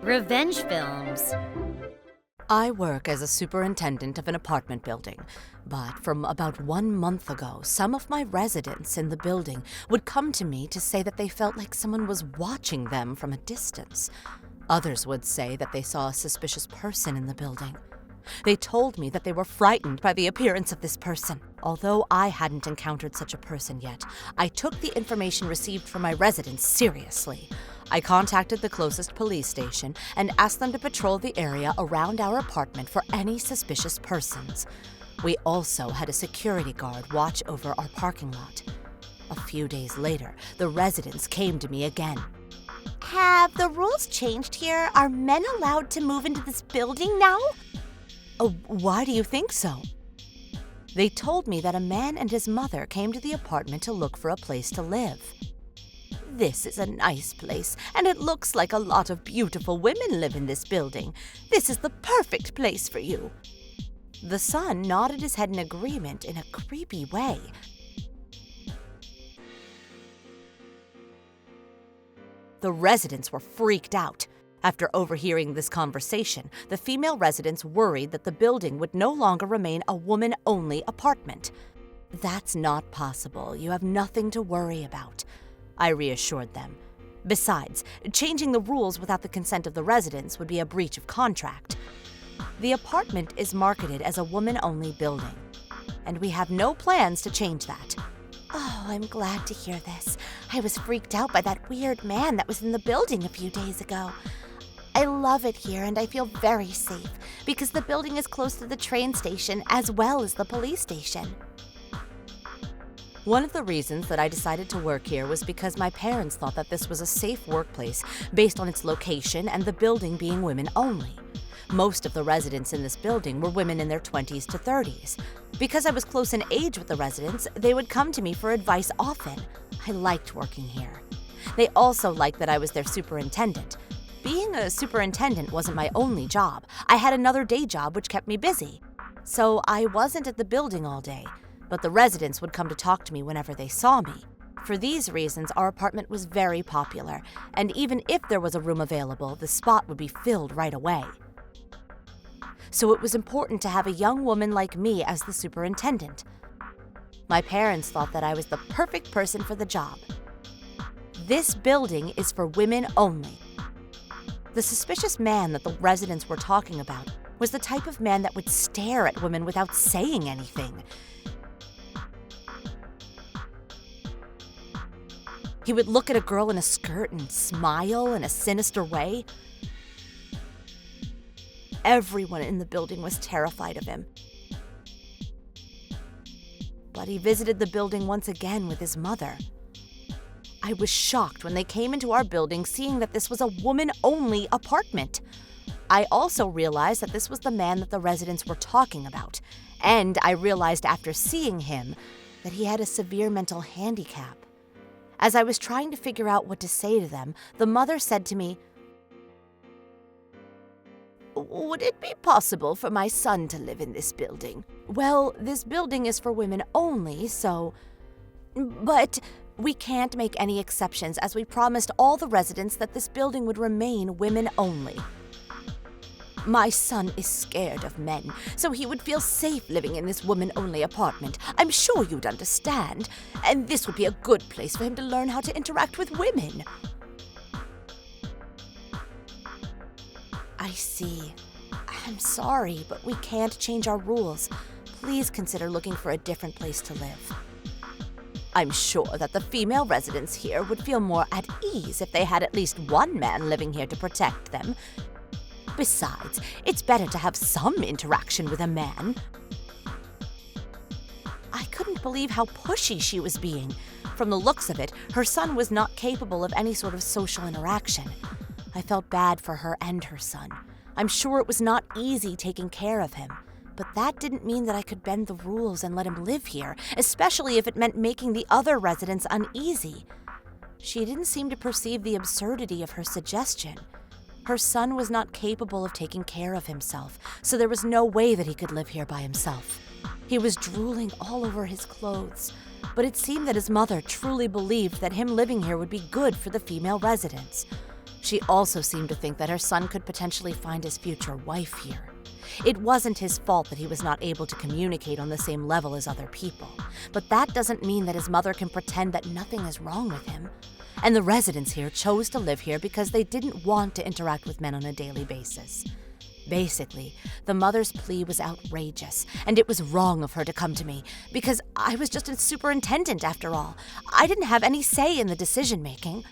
Revenge films. I work as a superintendent of an apartment building, but from about 1 month ago, some of my residents in the building would come to me to say that they felt like someone was watching them from a distance. Others would say that they saw a suspicious person in the building. They told me that they were frightened by the appearance of this person. Although I hadn't encountered such a person yet, I took the information received from my residents seriously. I contacted the closest police station and asked them to patrol the area around our apartment for any suspicious persons. We also had a security guard watch over our parking lot. A few days later, the residents came to me again. Have the rules changed here? Are men allowed to move into this building now? Oh, why do you think so? They told me that a man and his mother came to the apartment to look for a place to live. This is a nice place, and it looks like a lot of beautiful women live in this building. This is the perfect place for you. The son nodded his head in agreement in a creepy way. The residents were freaked out. After overhearing this conversation, the female residents worried that the building would no longer remain a woman-only apartment. That's not possible. You have nothing to worry about, I reassured them. Besides, changing the rules without the consent of the residents would be a breach of contract. The apartment is marketed as a woman-only building, and we have no plans to change that. Oh, I'm glad to hear this. I was freaked out by that weird man that was in the building a few days ago. I love it here and I feel very safe because the building is close to the train station as well as the police station. One of the reasons that I decided to work here was because my parents thought that this was a safe workplace based on its location and the building being women only. Most of the residents in this building were women in their 20s to 30s. Because I was close in age with the residents, they would come to me for advice often. I liked working here. They also liked that I was their superintendent. Being a superintendent wasn't my only job. I had another day job which kept me busy. So I wasn't at the building all day, but the residents would come to talk to me whenever they saw me. For these reasons, our apartment was very popular, and even if there was a room available, the spot would be filled right away. So it was important to have a young woman like me as the superintendent. My parents thought that I was the perfect person for the job. This building is for women only. The suspicious man that the residents were talking about was the type of man that would stare at women without saying anything. He would look at a girl in a skirt and smile in a sinister way. Everyone in the building was terrified of him. But he visited the building once again with his mother. I was shocked when they came into our building seeing that this was a woman-only apartment. I also realized that this was the man that the residents were talking about, and I realized after seeing him that he had a severe mental handicap. As I was trying to figure out what to say to them, the mother said to me, "Would it be possible for my son to live in this building?" "Well, this building is for women only, so..." "But we can't make any exceptions as we promised all the residents that this building would remain women only. My son is scared of men, so he would feel safe living in this woman-only apartment. I'm sure you'd understand, and this would be a good place for him to learn how to interact with women." I see. I'm sorry, but we can't change our rules. Please consider looking for a different place to live. I'm sure that the female residents here would feel more at ease if they had at least one man living here to protect them. Besides, it's better to have some interaction with a man. I couldn't believe how pushy she was being. From the looks of it, her son was not capable of any sort of social interaction. I felt bad for her and her son. I'm sure it was not easy taking care of him. But that didn't mean that I could bend the rules and let him live here, especially if it meant making the other residents uneasy. She didn't seem to perceive the absurdity of her suggestion. Her son was not capable of taking care of himself, so there was no way that he could live here by himself. He was drooling all over his clothes. but it seemed that his mother truly believed that him living here would be good for the female residents. She also seemed to think that her son could potentially find his future wife here. It wasn't his fault that he was not able to communicate on the same level as other people, but that doesn't mean that his mother can pretend that nothing is wrong with him. And the residents here chose to live here because they didn't want to interact with men on a daily basis. Basically, the mother's plea was outrageous, and it was wrong of her to come to me, because I was just a superintendent after all. I didn't have any say in the decision-making.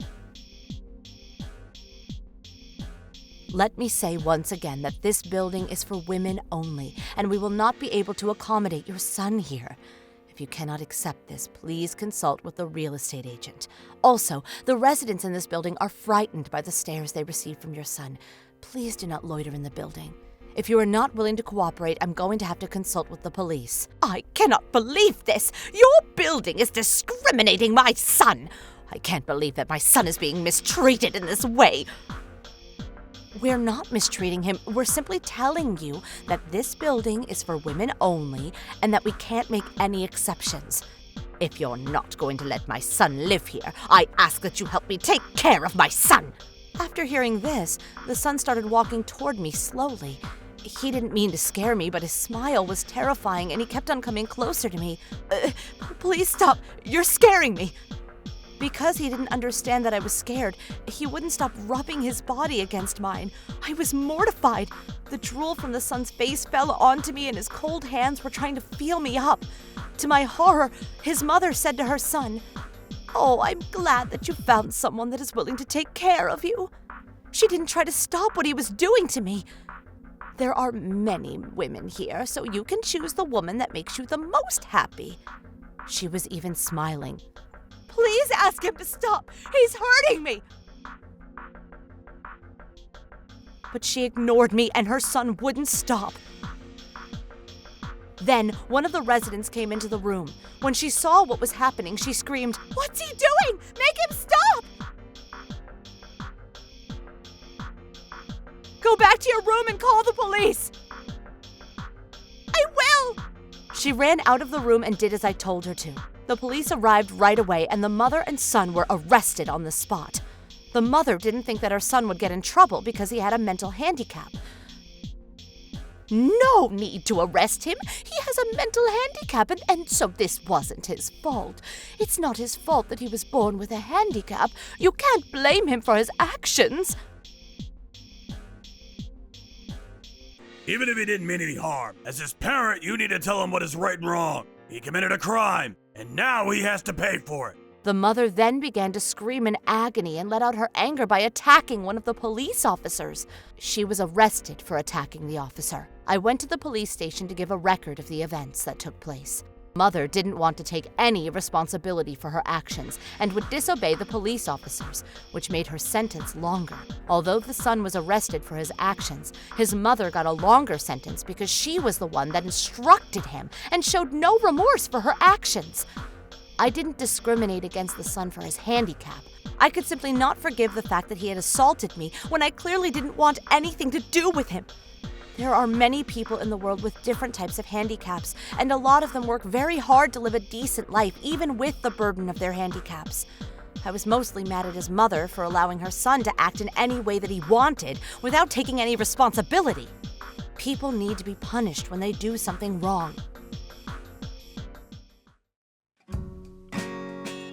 Let me say once again that this building is for women only, and we will not be able to accommodate your son here. If you cannot accept this, please consult with the real estate agent. Also, the residents in this building are frightened by the stares they receive from your son. Please do not loiter in the building. If you are not willing to cooperate, I'm going to have to consult with the police. I cannot believe this! Your building is discriminating my son! I can't believe that my son is being mistreated in this way! We're not mistreating him. We're simply telling you that this building is for women only and that we can't make any exceptions. If you're not going to let my son live here, I ask that you help me take care of my son! After hearing this, the son started walking toward me slowly. He didn't mean to scare me, but his smile was terrifying and he kept on coming closer to me. Please stop! You're scaring me! Because he didn't understand that I was scared, he wouldn't stop rubbing his body against mine. I was mortified. The drool from the son's face fell onto me and his cold hands were trying to feel me up. To my horror, his mother said to her son, "Oh, I'm glad that you found someone that is willing to take care of you." She didn't try to stop what he was doing to me. There are many women here, so you can choose the woman that makes you the most happy. She was even smiling. Please ask him to stop! He's hurting me! But she ignored me and her son wouldn't stop. Then, one of the residents came into the room. When she saw what was happening, she screamed, "What's he doing? Make him stop!" "Go back to your room and call the police!" "I will!" She ran out of the room and did as I told her to. The police arrived right away and the mother and son were arrested on the spot. The mother didn't think that her son would get in trouble because he had a mental handicap. No need to arrest him. He has a mental handicap, and so this wasn't his fault. It's not his fault that he was born with a handicap. You can't blame him for his actions. Even if he didn't mean any harm, as his parent, you need to tell him what is right and wrong. He committed a crime, and now he has to pay for it. The mother then began to scream in agony and let out her anger by attacking one of the police officers. She was arrested for attacking the officer. I went to the police station to give a record of the events that took place. Mother didn't want to take any responsibility for her actions and would disobey the police officers, which made her sentence longer. Although the son was arrested for his actions, his mother got a longer sentence because she was the one that instructed him and showed no remorse for her actions. I didn't discriminate against the son for his handicap. I could simply not forgive the fact that he had assaulted me when I clearly didn't want anything to do with him. There are many people in the world with different types of handicaps, and a lot of them work very hard to live a decent life, even with the burden of their handicaps. I was mostly mad at his mother for allowing her son to act in any way that he wanted without taking any responsibility. People need to be punished when they do something wrong.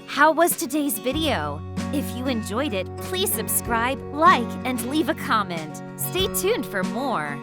How was today's video? If you enjoyed it, please subscribe, like, and leave a comment. Stay tuned for more.